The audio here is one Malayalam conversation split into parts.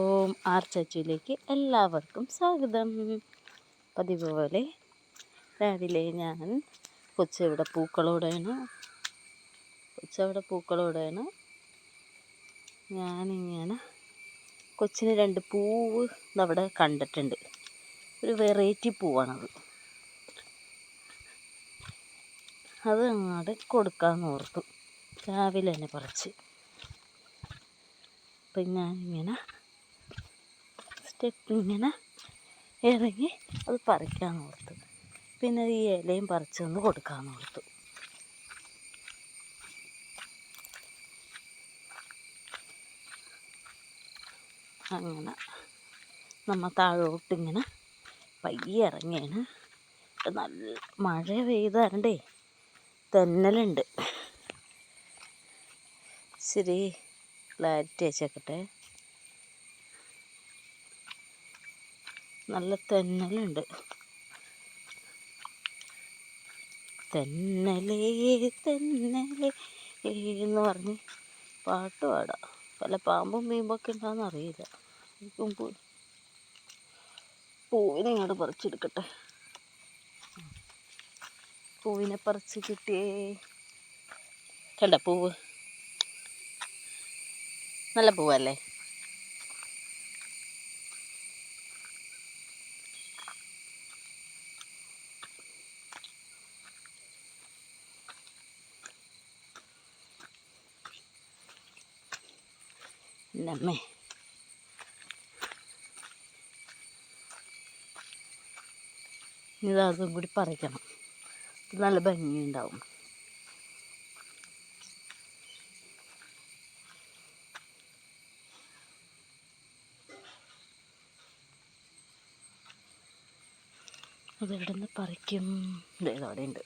ഓം ചച്ചുവിലേക്ക് എല്ലാവർക്കും സ്വാഗതം. പതിവ് പോലെ രാവിലെ ഞാൻ കൊച്ചവിടെ പൂക്കളോടെയാണ് ഞാനിങ്ങനെ കൊച്ചിന് 2 പൂവ് അവിടെ കണ്ടിട്ടുണ്ട്. ഒരു വെറൈറ്റി പൂവാണത്. അത് അങ്ങോട്ട് കൊടുക്കാമെന്ന് ഓർത്തു. രാവിലെ തന്നെ പറിച്ച്. അപ്പം ഞാനിങ്ങനെ സ്റ്റെപ്പിങ്ങനെ ഇറങ്ങി അത് പറിക്കാമെന്ന് ഓർത്തു. പിന്നെ ഈ ഇലയും പറിച്ചൊന്ന് കൊടുക്കാമെന്ന് ഓർത്തു. അങ്ങനെ നമ്മൾ താഴോട്ടിങ്ങനെ പയ്യെ ഇറങ്ങിയാണ്. നല്ല മഴ പെയ്താണ്ടേ തെന്നലുണ്ട്. ശരി, ക്ലാരിറ്റി വെച്ചേക്കട്ടെ. നല്ല തെന്നലുണ്ട്. തെന്നലേ തെന്നലേ എന്ന് പറഞ്ഞ് പാട്ട് പാടാം. പല പാമ്പും വീമ്പൊക്കെ ഉണ്ടാകുന്ന അറിയില്ല. പൂവിനെ ഇങ്ങോട്ട് പറിച്ചെടുക്കട്ടെ. പൂവിനെ പറിച്ച് കിട്ടിയേ. കണ്ട പൂവ് നല്ല പൂവല്ലേ? നമ്മേ ഇതും കൂടി പറിക്കണം. നല്ല ഭംഗിയുണ്ടാവും. അതെവിടെ നിന്ന് പറിക്കും? ഇതവിടെ ഉണ്ട്.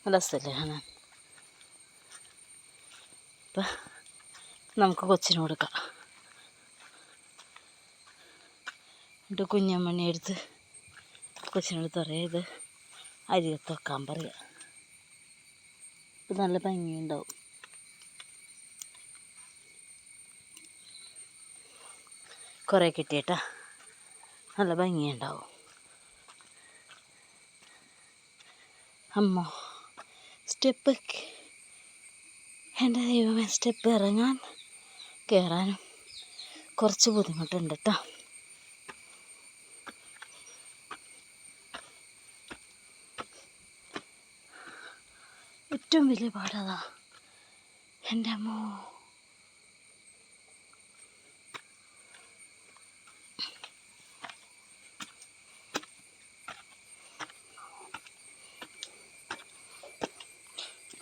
നല്ല സ്ഥലമാണ് കാണാൻ. അപ്പം നമുക്ക് കൊച്ചിന് കൊടുക്കാം. എന്നിട്ട് കുഞ്ഞമ്മണി എടുത്ത് കൊച്ചിനെടുത്ത് പറയാം, ഇത് അരികത്ത് വെക്കാൻ പറയാം. ഇപ്പം നല്ല ഭംഗിയുണ്ടാവും. കുറേ കിട്ടിയിട്ടാ, നല്ല ഭംഗിയുണ്ടാവും. അമ്മ സ്റ്റെപ്പ്, എൻ്റെ ദൈവമേ, സ്റ്റെപ്പ് ഇറങ്ങാൻ കയറാനും കുറച്ച് ബുദ്ധിമുട്ടുണ്ട് കേട്ടോ. ഏറ്റവും വലിയ പാടതാ എൻ്റെ അമ്മോ.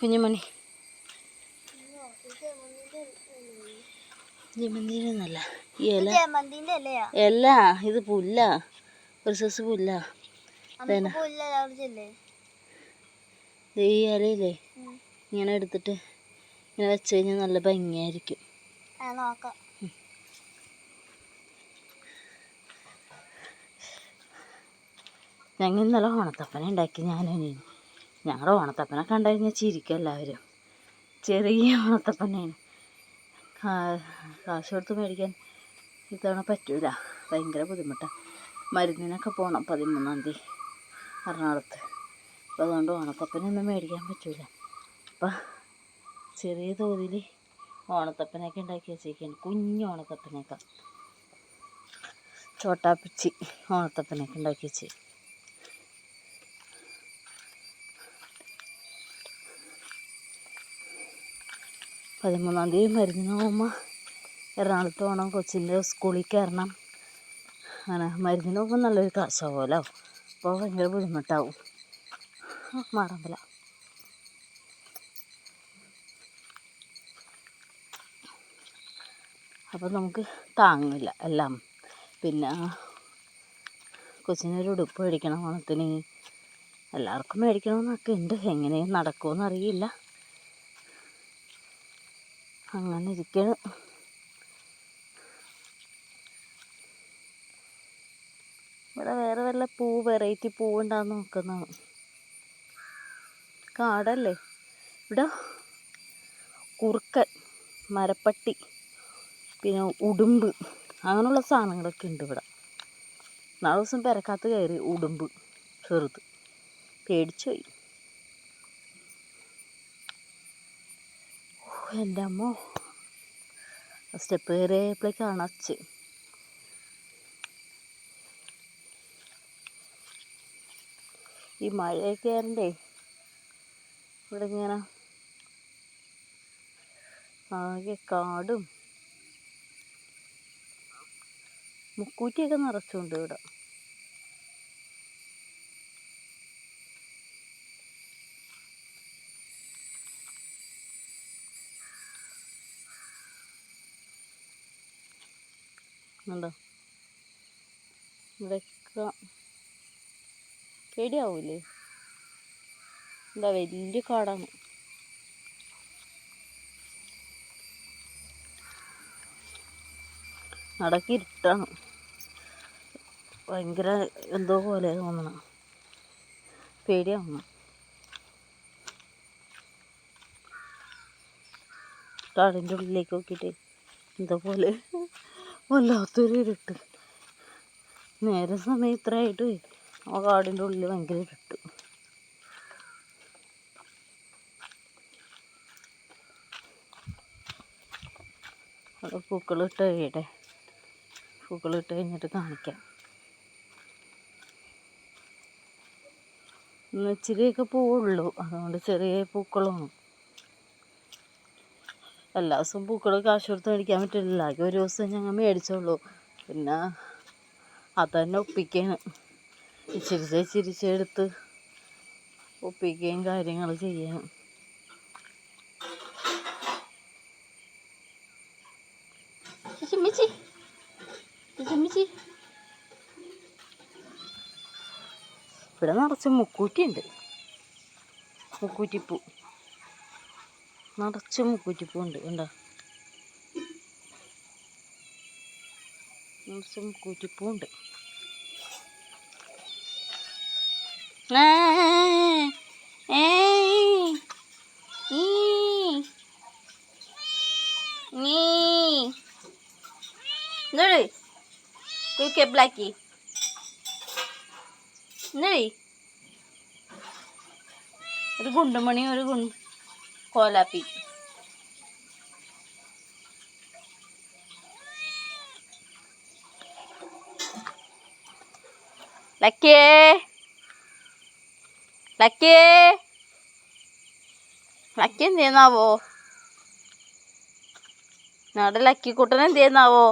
കുഞ്ഞുമണി, ജമന്തിന്നല്ല ഇല, ഇത് പുല്ല, ഒരു സൈസ് പുല്ല. ഈ ഇലയില്ലേ ഇങ്ങനെ എടുത്തിട്ട് ഇങ്ങനെ വെച്ച് കഴിഞ്ഞാൽ നല്ല ഭംഗിയായിരിക്കും. ഞങ്ങൾ ഇന്നലെ ഓണത്തപ്പന ഉണ്ടാക്കി. ഞങ്ങളുടെ ഓണത്തപ്പന കണ്ടു കഴിഞ്ഞാൽ ചിരിക്കും എല്ലാവരും. ചെറിയ ഓണത്തപ്പനയാണ്. കാശ് കൊടുത്ത് മേടിക്കാൻ ഇത്തവണ പറ്റൂല, ഭയങ്കര ബുദ്ധിമുട്ടാണ്. മരുന്നിനൊക്കെ പോകണം 13-ാം തീയതി എറണാകുളത്ത്. അപ്പോൾ അതുകൊണ്ട് ഓണത്തപ്പനൊന്നും മേടിക്കാൻ പറ്റൂല. അപ്പം ചെറിയ തോതിൽ ഓണത്തപ്പനൊക്കെ ഉണ്ടാക്കി വെച്ചേക്കാണ്. കുഞ്ഞ് ഓണത്തപ്പനൊക്കെ, ചോട്ടാപ്പിച്ചി ഓണത്തപ്പനൊക്കെ ഉണ്ടാക്കി വെച്ച്. പതിമൂന്നാം തീയതി മരുന്നിന് പോകുമ്പോൾ എറണാകുളത്ത് പോകണം. കൊച്ചിൻ്റെ സ്കൂളിൽ കയറണം. അങ്ങനെ മരുന്നിന് പോകുമ്പോൾ നല്ലൊരു കാശാവുമല്ലോ. അപ്പോൾ ഭയങ്കര ബുദ്ധിമുട്ടാവും. മാറാമ്പല അപ്പോൾ നമുക്ക് താങ്ങില്ല എല്ലാം. പിന്നെ കൊച്ചിനൊരു ഉടുപ്പ് മേടിക്കണം ഓണത്തിന്. എല്ലാവർക്കും മേടിക്കണമെന്നൊക്കെ ഉണ്ട്, എങ്ങനെയും നടക്കുമെന്ന് അറിയില്ല. അങ്ങനെ ഇരിക്കണം. ഇവിടെ വേറെ വല്ല വെറൈറ്റി പൂവുണ്ടാകുന്ന നോക്കുന്നതാണ്. കാടല്ലേ ഇവിടെ. കുറുക്കൻ, മരപ്പട്ടി, പിന്നെ ഉടുമ്പ്, അങ്ങനെയുള്ള സാധനങ്ങളൊക്കെ ഉണ്ട് ഇവിടെ. നാളെ ദിവസം പെരക്കകത്ത് കയറി ഉടുമ്പ് ചെറുത്, പേടിച്ചു പോയി. എൻ്റെ അമ്മ സ്റ്റെപ്പ് കയറിയപ്പോഴേക്കാണ് അച്ഛൻ. ഈ മഴയൊക്കെ ആയിരുന്നേ ഇവിടെ ഇങ്ങനെ ആകെ കാടും മുക്കൂറ്റിയൊക്കെ നിറച്ചുകൊണ്ട് ഇവിടെ. ഉണ്ടോ ഇവിടെയൊക്കെ പേടിയാവൂലേ? എന്താ വലിയ കാടാണ്. നടക്ക് ഇരുട്ടാണ്, ഭയങ്കര എന്തോ പോലെ തോന്നണം, പേടിയാവുന്നു. കാടിൻ്റെ ഉള്ളിലേക്ക് നോക്കിയിട്ട് എന്തോ പോലെ വല്ലാത്തൊരു ഇരുട്ട്. നേരെ സമയം ഇത്രയായിട്ട് ആ കാടിൻ്റെ ഉള്ളിൽ ഭയങ്കര ഇരുട്ട്. അവിടെ പൂക്കളിട്ട് കഴിയട്ടെ, പൂക്കളിട്ട് കഴിഞ്ഞിട്ട് കാണിക്കാം. ഇന്ന് ഇച്ചിരിയൊക്കെ പൂവുള്ളൂ, അതുകൊണ്ട് ചെറിയ പൂക്കളാണ്. എല്ലാ ദിവസവും പൂക്കൾ കാശ് കൊടുത്ത് മേടിക്കാൻ പറ്റില്ല. ആകെ ഒരു ദിവസം ഞങ്ങൾ മേടിച്ചോളൂ, പിന്നെ അതന്നെ ഒപ്പിക്കാണ്. ചിരിച്ചെടുത്ത് ഒപ്പിക്കുകയും കാര്യങ്ങൾ ചെയ്യണം. ഇവിടെ നിറച്ച് മുക്കൂറ്റിയുണ്ട്, മുക്കൂറ്റിപ്പൂ നിറച്ച് മുക്കൂറ്റിപ്പൂ ഉണ്ട്. കണ്ടോ, നിറച്ച് മുക്കൂറ്റിപ്പൂ ഉണ്ട്. ബ്ലാക്കി ഒരു ഗുണ്ടുമണി, ഒരു കോലാപ്പി. ലക്കി എന്ത് ചെയ്യുന്നാവോ? ഞങ്ങളുടെ ലക്കിക്കുട്ടൻ എന്ത് ചെയ്യുന്നാവോ?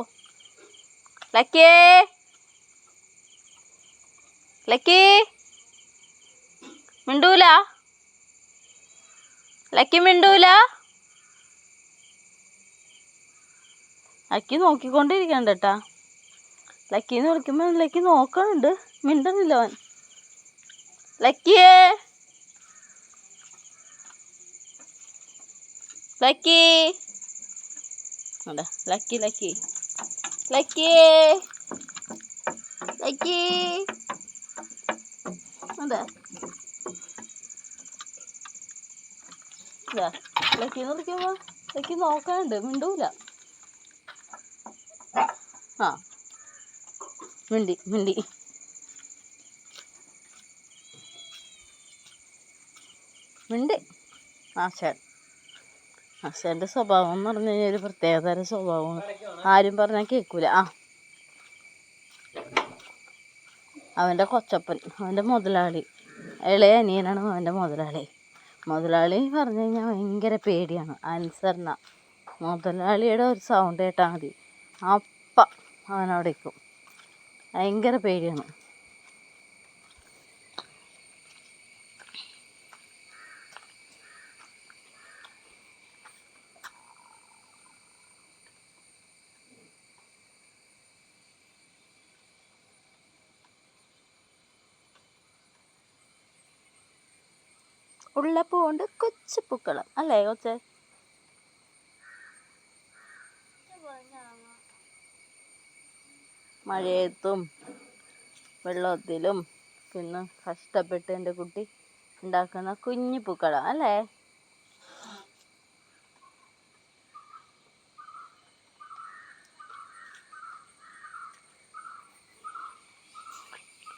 ലക്കി മിണ്ടൂല, ലക്കി മിണ്ടൂല. ലക്കി നോക്കിക്കൊണ്ടിരിക്കണ്ട കേട്ടാ. ലക്കീന്ന് വിളിക്കുമ്പോൾ ലക്കി നോക്കണുണ്ട്, മിണ്ടുന്നില്ല അവൻ. ലക്കിയേ, ലക്കി അല്ല, ലക്കി അതെ, ലക്കീന്ന് വിളിക്കുമ്പോൾ ലക്കി നോക്കാനുണ്ട്, മിണ്ടൂല. ആ മിണ്ടി ആശാൻ്റെ സ്വഭാവം എന്ന് പറഞ്ഞു കഴിഞ്ഞാൽ ഒരു പ്രത്യേകതരം സ്വഭാവമാണ്. ആരും പറഞ്ഞാൽ കേൾക്കൂല. അവൻ്റെ കൊച്ചപ്പൻ, അവൻ്റെ മുതലാളി, ഇളയ അനിയനാണ് അവൻ്റെ മുതലാളി. മുതലാളി പറഞ്ഞു കഴിഞ്ഞാൽ ഭയങ്കര പേടിയാണ്, അനുസരണ. മുതലാളിയുടെ ഒരു സൗണ്ട് കേട്ടാൽ മതി അപ്പം അവനവിടെ നിൽക്കും, ഭയങ്കര പേടിയാണ്. ഉള്ളപ്പൂ കൊണ്ട് കൊച്ചു പൂക്കളം അല്ലേ കൊച്ചേ? മഴയത്തും വെള്ളത്തിലും പിന്നെ കഷ്ടപ്പെട്ട് എൻ്റെ കുട്ടി ഉണ്ടാക്കുന്ന കുഞ്ഞു പൂക്കളം അല്ലേ?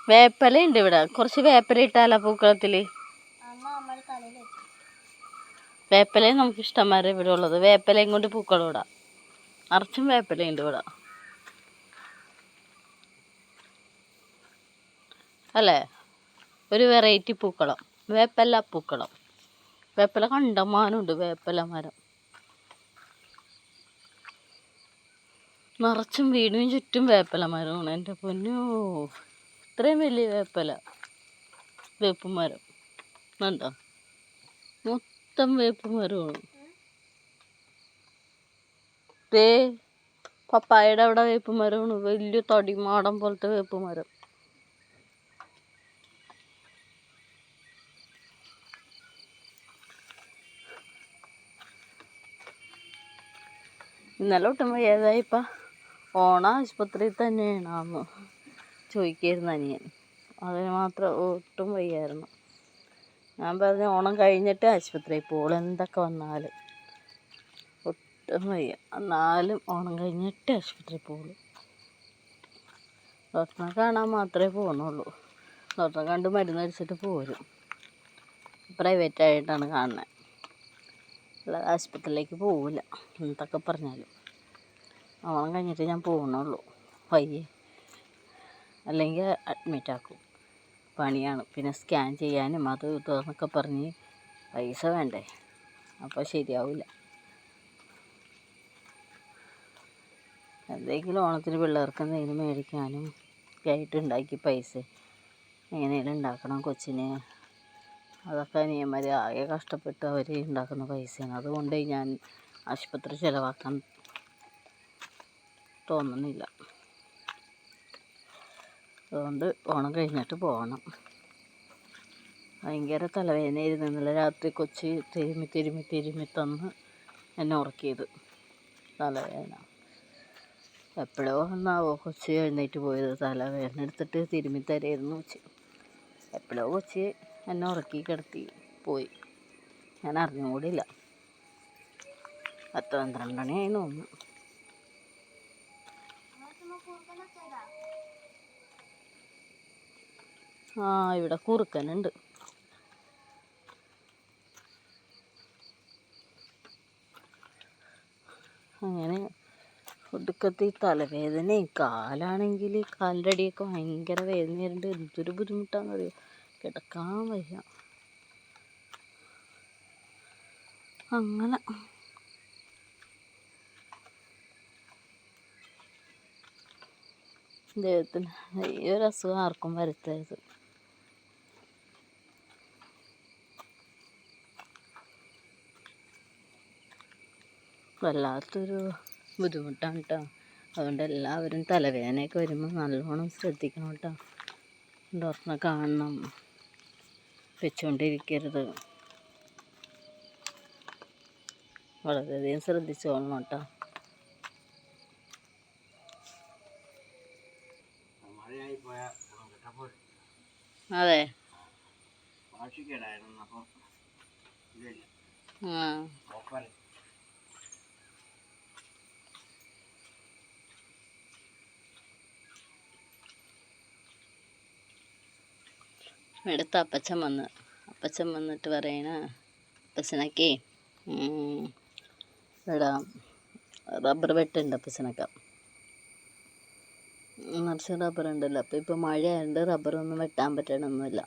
വേപ്പല ഉണ്ട് ഇവിടെ. കുറച്ച് വേപ്പല ഇട്ടാലോ പൂക്കളത്തിൽ? വേപ്പലയും നമുക്ക് ഇഷ്ടംമാരെ ഇവിടെ ഉള്ളത്. വേപ്പലയും കൊണ്ട് പൂക്കളം ഇടാം. നിറച്ചും വേപ്പലയുണ്ട് ഇവിടെ അല്ലേ? ഒരു വെറൈറ്റി പൂക്കളം, വേപ്പല പൂക്കളം. വേപ്പല കണ്ടമാനമുണ്ട്. വേപ്പല മരം നിറച്ചും വീടിനും ചുറ്റും വേപ്പല മരമാണ്. എൻ്റെ പൊന്നോ, ഇത്രയും വലിയ വേപ്പ് മരം കണ്ടോ? മൊത്തം വേപ്പ് മരമാണ്. പപ്പായയുടെ അവിടെ വേപ്പ് മരമാണ്. വലിയ തടിമാടം പോലത്തെ വേപ്പ് മരം. ഇന്നലെ ഒട്ടും വയ്യാതായിപ്പം ആശുപത്രിയിൽ തന്നെയാണെന്ന് ചോദിക്കായിരുന്നു അനിയൻ. അതിന് മാത്രം ഒട്ടും വയ്യായിരുന്നു. ഞാൻ പറഞ്ഞു ഓണം കഴിഞ്ഞിട്ട് ആശുപത്രിയിൽ പോകുള്ളൂ, എന്തൊക്കെ വന്നാലും. ഒട്ടും വയ്യ, എന്നാലും ഓണം കഴിഞ്ഞിട്ട് ആശുപത്രിയിൽ പോകുള്ളൂ. ഡോക്ടറെ കാണാൻ മാത്രമേ പോകുന്നുള്ളൂ. ഡോക്ടറെ കണ്ട് മരുന്ന് അടിച്ചിട്ട് പോരും. പ്രൈവറ്റായിട്ടാണ് കാണുന്നത്. അല്ലാതെ ആശുപത്രിയിലേക്ക് പോവില്ല എന്തൊക്കെ പറഞ്ഞാലും. ഓണം കഴിഞ്ഞിട്ട് ഞാൻ പോകുന്നുള്ളൂ. വയ്യേ, അല്ലെങ്കിൽ അഡ്മിറ്റാക്കും. പണിയാണ്. പിന്നെ സ്കാൻ ചെയ്യാനും അത് ഇതെന്നൊക്കെ പറഞ്ഞ് പൈസ വേണ്ടേ, അപ്പോൾ ശരിയാവില്ല. എന്തെങ്കിലും ഓണത്തിന് പിള്ളേർക്ക് എന്തെങ്കിലും മേടിക്കാനും ആയിട്ട് ഉണ്ടാക്കി പൈസ എങ്ങനെയെങ്കിലും ഉണ്ടാക്കണം കൊച്ചിന്. അതൊക്കെ അനിയന്മാർ ആകെ കഷ്ടപ്പെട്ട് അവർ ഉണ്ടാക്കുന്ന പൈസയാണ്. അതുകൊണ്ട് ഞാൻ ആശുപത്രി ചിലവാക്കാൻ തോന്നുന്നില്ല. അതുകൊണ്ട് ഓണം കഴിഞ്ഞിട്ട് പോകണം. ഭയങ്കര തലവേദനയായിരുന്നു. ഇന്നലെ രാത്രി കൊച്ചി തിരുമ്മി തന്ന് എന്നെ ഉറക്കിയത്. തലവേദന എപ്പോഴോ ഒന്നാവോ കൊച്ചി എഴുന്നേറ്റ് പോയത്. തലവേദന എടുത്തിട്ട് തിരുമ്മി തരായിരുന്നു കൊച്ചി. എപ്പോഴോ കൊച്ചി എന്നെ ഉറക്കി കിടത്തി പോയി. ഞാൻ അറിഞ്ഞുകൂടില്ല. 10-12 മണിയായി തോന്നുന്നു. ഇവിടെ കുറുക്കനുണ്ട്. അങ്ങനെ ഒടുക്കത്തെ തലവേദനയും കാലാണെങ്കിൽ കാലിൻ്റെ അടിയൊക്കെ ഭയങ്കര വേദനയുണ്ട്. എന്തൊരു ബുദ്ധിമുട്ടാണെന്നറിയോ, കിടക്കാൻ വയ്യ. അങ്ങനെ ദൈവത്തിന് ഈ ഒരു അസുഖം ആർക്കും വരുത്തരുത്. വല്ലാത്തൊരു ബുദ്ധിമുട്ടാണ് കേട്ടോ. അതുകൊണ്ട് എല്ലാവരും തലവേദനയൊക്കെ വരുമ്പോൾ നല്ലോണം ശ്രദ്ധിക്കണം കേട്ടോ. ഡോക്ടറെ കാണണം, വെച്ചുകൊണ്ടിരിക്കരുത്. വളരെയധികം ശ്രദ്ധിച്ചോളണം കേട്ടോ. അതെ, എടുത്ത അപ്പച്ചൻ വന്നിട്ട് പറയണ അപ്പച്ചനൊക്കെ ഇവിടെ റബ്ബർ വെട്ടുണ്ട്. അപ്പച്ചനൊക്കെ നിറച്ച് റബ്ബറുണ്ടല്ലോ. അപ്പോൾ ഇപ്പോൾ മഴയായതുകൊണ്ട് റബ്ബറൊന്നും വെട്ടാൻ പറ്റണമൊന്നുമില്ല.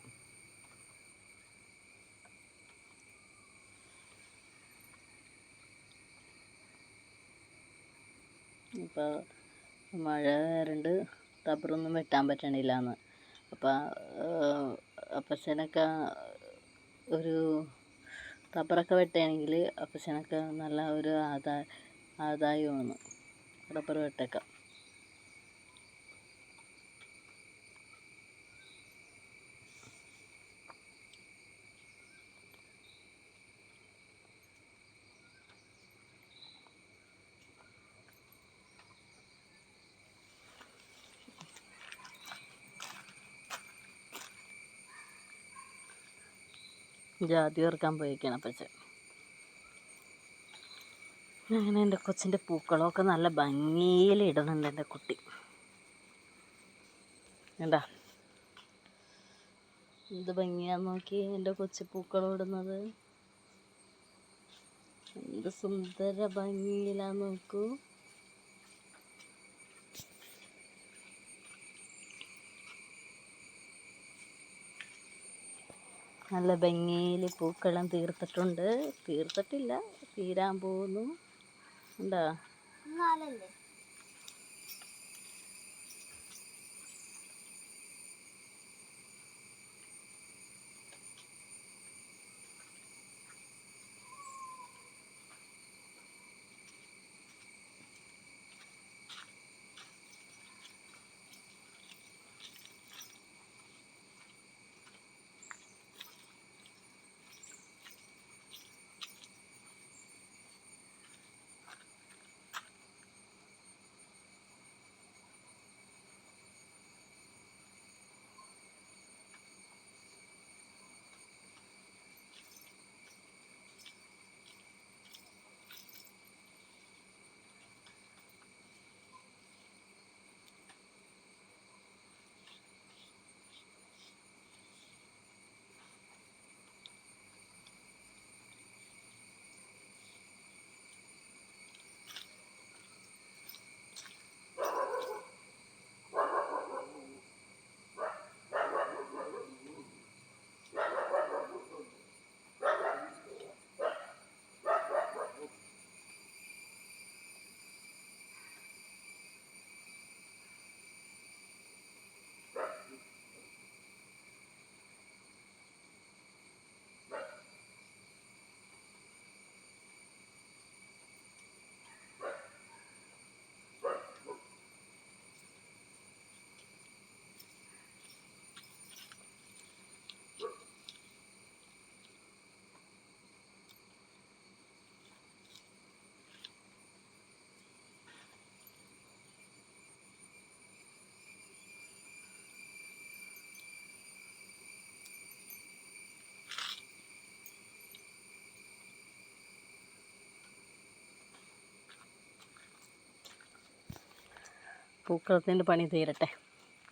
ഇപ്പോൾ മഴ ആയതുകൊണ്ട് റബ്ബറൊന്നും വെട്ടാൻ പറ്റണില്ല എന്ന്. അപ്പോൾ അപ്പച്ചനൊക്കെ ഒരു റബ്ബറൊക്കെ വെട്ടുകയാണെങ്കിൽ അപ്പച്ചനൊക്കെ നല്ല ഒരു ആദായമാണ് റബ്ബർ വെട്ടൊക്കെ. ജാതി ഓർക്കാൻ പോയിരിക്കണം അപ്പച്ചൻ. അങ്ങനെ എൻ്റെ കൊച്ചിൻ്റെ പൂക്കളമൊക്കെ നല്ല ഭംഗിയിൽ ഇടുന്നുണ്ട് എൻ്റെ കുട്ടി. കണ്ടാ എന്ത് ഭംഗിയാന്ന് നോക്കി എൻ്റെ കൊച്ചു പൂക്കളം ഇടുന്നത്. എന്ത് സുന്ദര ഭംഗിയിലാന്ന് നോക്കൂ. നല്ല ഭംഗിയിൽ പൂക്കളം തീർത്തിട്ടുണ്ട്. തീർത്തിട്ടില്ല, തീരാൻ പോകുന്നു. എന്താ പൂക്കളത്തിൻ്റെ പണി തീരട്ടെ.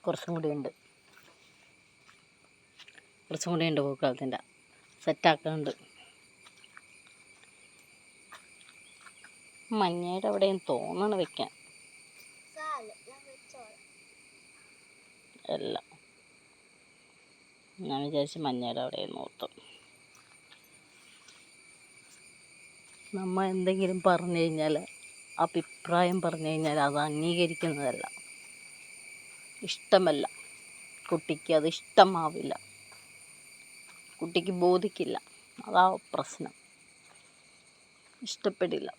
കുറച്ചും കൂടി ഉണ്ട് പൂക്കളത്തിൻ്റെ സെറ്റാക്കുന്നുണ്ട്. മഞ്ഞയുടെ അവിടെയും തോന്നണം വെക്കാൻ എല്ലാം. ഞാൻ വിചാരിച്ച് മഞ്ഞയുടെ അവിടെയും നോർത്തും. നമ്മൾ എന്തെങ്കിലും പറഞ്ഞു കഴിഞ്ഞാൽ, അഭിപ്രായം പറഞ്ഞു കഴിഞ്ഞാൽ അത് അംഗീകരിക്കുന്നതല്ല, ഇഷ്ടമല്ല. കുട്ടിക്ക് അത് ഇഷ്ടമാവില്ല, കുട്ടിക്ക് ബോധിക്കില്ല. അതാ പ്രശ്നം, ഇഷ്ടപ്പെടില്ല.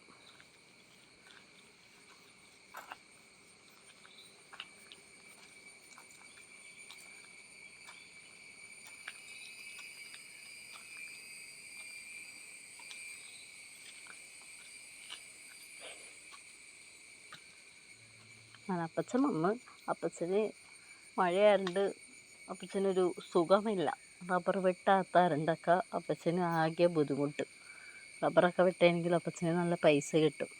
അപ്പച്ചൻ വന്ന്, അപ്പച്ചന് മഴയായതുകൊണ്ട് അപ്പച്ചനൊരു സുഖമില്ല. റബ്ബർ വെട്ടാത്താറുണ്ടൊക്കെ അപ്പച്ചന് ആകെ ബുദ്ധിമുട്ട്. റബ്ബറൊക്കെ വെട്ടണമെങ്കിൽ അപ്പച്ചന് നല്ല പൈസ കിട്ടും.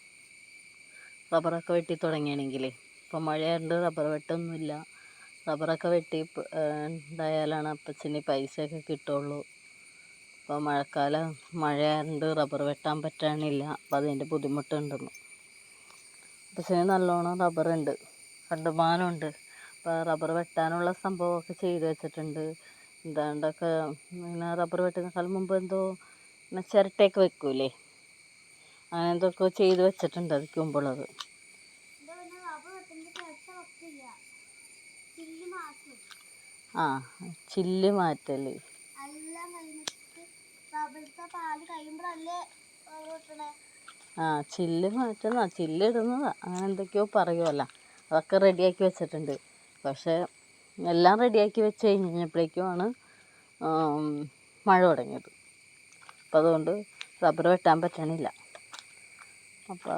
റബ്ബറൊക്കെ വെട്ടി തുടങ്ങിയാണെങ്കിലേ. ഇപ്പം മഴയായതുകൊണ്ട് റബ്ബർ വെട്ടൊന്നുമില്ല. റബ്ബറൊക്കെ വെട്ടി ഉണ്ടായാലാണ് അപ്പച്ചന് പൈസയൊക്കെ കിട്ടുള്ളൂ. ഇപ്പോൾ മഴയായതുകൊണ്ട് റബ്ബർ വെട്ടാൻ പറ്റാനില്ല. അപ്പോൾ അതിൻ്റെ ബുദ്ധിമുട്ടുണ്ടെന്ന്. അപ്പച്ചന് നല്ലോണം റബ്ബറുണ്ട്, കണ്ടുമാനമുണ്ട്. അപ്പോൾ റബ്ബർ വെട്ടാനുള്ള സംഭവമൊക്കെ ചെയ്ത് വെച്ചിട്ടുണ്ട്. എന്താണ്ടൊക്കെ ഇങ്ങനെ റബ്ബർ വെട്ടുന്നതിനേക്കാൾ മുമ്പ് എന്തോ ഇങ്ങനെ ചിരട്ടയൊക്കെ വെക്കൂലേ, അങ്ങനെ എന്തൊക്കെ ചെയ്ത് വെച്ചിട്ടുണ്ട് അതിക്ക് മുമ്പുള്ളത്. ആ, ചില്ല് മാറ്റല്. ആ, ചില്ല് മാറ്റുന്ന, ചില്ലിടുന്നതാ, അങ്ങനെ എന്തൊക്കെയോ പറയുമല്ലോ. അതൊക്കെ റെഡിയാക്കി വെച്ചിട്ടുണ്ട്. പക്ഷേ എല്ലാം റെഡിയാക്കി വെച്ച് കഴിഞ്ഞപ്പോഴേക്കുമാണ് മഴ തുടങ്ങിയത്. അപ്പോൾ അതുകൊണ്ട് റബ്ബർ വെട്ടാൻ പറ്റണില്ല. അപ്പോൾ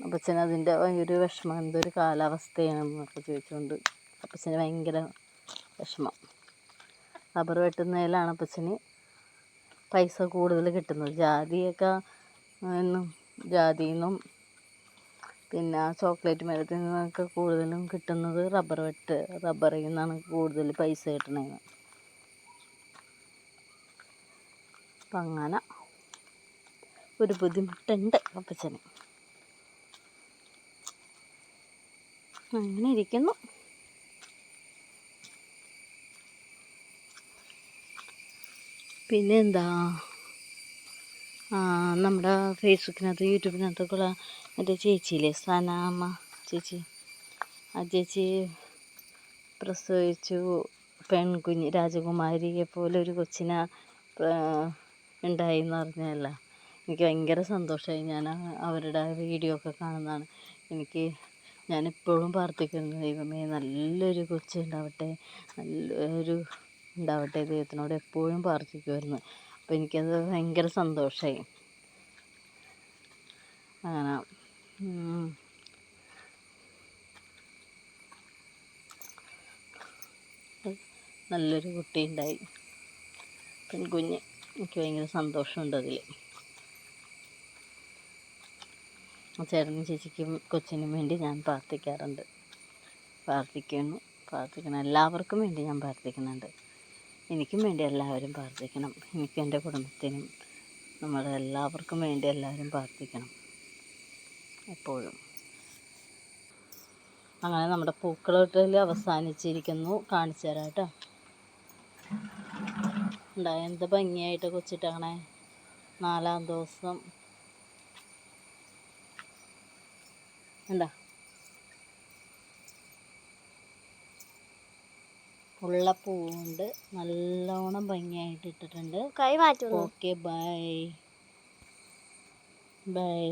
അപ്പച്ചന് അതിൻ്റെ ഭയങ്കര വിഷമം. എന്തൊരു കാലാവസ്ഥയാണെന്നൊക്കെ ചോദിച്ചുകൊണ്ട് അപ്പച്ചന് ഭയങ്കര വിഷമം. റബ്ബർ വെട്ടുന്നതിലാണ് അപ്പച്ചന് പൈസ കൂടുതൽ കിട്ടുന്നത്. ജാതിയിൽ നിന്നും പിന്നെ ചോക്ലേറ്റ് മരത്തിൽ നിന്നൊക്കെ കൂടുതലും കിട്ടുന്നത് റബ്ബറിൽ നിന്നാണ് കൂടുതൽ പൈസ കിട്ടണത്. അപ്പം അങ്ങനെ ഒരു ബുദ്ധിമുട്ടുണ്ട് അപ്പച്ചന്. അങ്ങനെ ഇരിക്കുന്നു. പിന്നെ എന്താ, നമ്മുടെ ഫേസ്ബുക്കിനകത്ത് യൂട്യൂബിനകത്തൊക്കെയുള്ള മറ്റേ ചേച്ചിയില്ലേ, സനാമ്മ ചേച്ചി, ആ ചേച്ചി പ്രസവിച്ചു പെൺകുഞ്ഞ് രാജകുമാരിയെ പോലെ ഒരു കൊച്ചിനെ ഉണ്ടായി എന്ന് പറഞ്ഞതല്ല. എനിക്ക് ഭയങ്കര സന്തോഷമായി. ഞാൻ അവരുടെ വീഡിയോ ഒക്കെ കാണുന്നതാണ്. ഞാനെപ്പോഴും പ്രാർത്ഥിക്കുന്നു, ദൈവമേ നല്ലൊരു കൊച്ചുണ്ടാവട്ടെ, ഉണ്ടാവട്ടെ, ദൈവത്തിനോട് എപ്പോഴും പ്രാർത്ഥിക്കുമായിരുന്നു. അപ്പോൾ എനിക്കത് ഭയങ്കര സന്തോഷമായി. അങ്ങനെ നല്ലൊരു കുട്ടി ഉണ്ടായി, പെൺകുഞ്ഞ്. എനിക്ക് ഭയങ്കര സന്തോഷമുണ്ട് അതിൽ. ചേട്ടനും ചേച്ചിക്കും കൊച്ചിനും വേണ്ടി ഞാൻ പ്രാർത്ഥിക്കാറുണ്ട്. പ്രാർത്ഥിക്കണം. എല്ലാവർക്കും വേണ്ടി ഞാൻ പ്രാർത്ഥിക്കുന്നുണ്ട്. എനിക്കും വേണ്ടി എല്ലാവരും പ്രാർത്ഥിക്കണം. എനിക്കും എൻ്റെ കുടുംബത്തിനും എല്ലാവർക്കും വേണ്ടി എല്ലാവരും പ്രാർത്ഥിക്കണം എപ്പോഴും. അങ്ങനെ നമ്മുടെ പൂക്കളത്തിൽ അവസാനിച്ചിരിക്കുന്നു. കാണിച്ചു തരാം കേട്ടോ. എന്ത് ഭംഗിയായിട്ട് കൊച്ചിട്ടങ്ങനെ 4-ാം ദിവസം എന്താ ഉള്ള പൂവുണ്ട്, നല്ലോണം ഭംഗിയായിട്ട് ഇട്ടിട്ടുണ്ട്. കൈ മാറ്റുന്നു. Okay, by.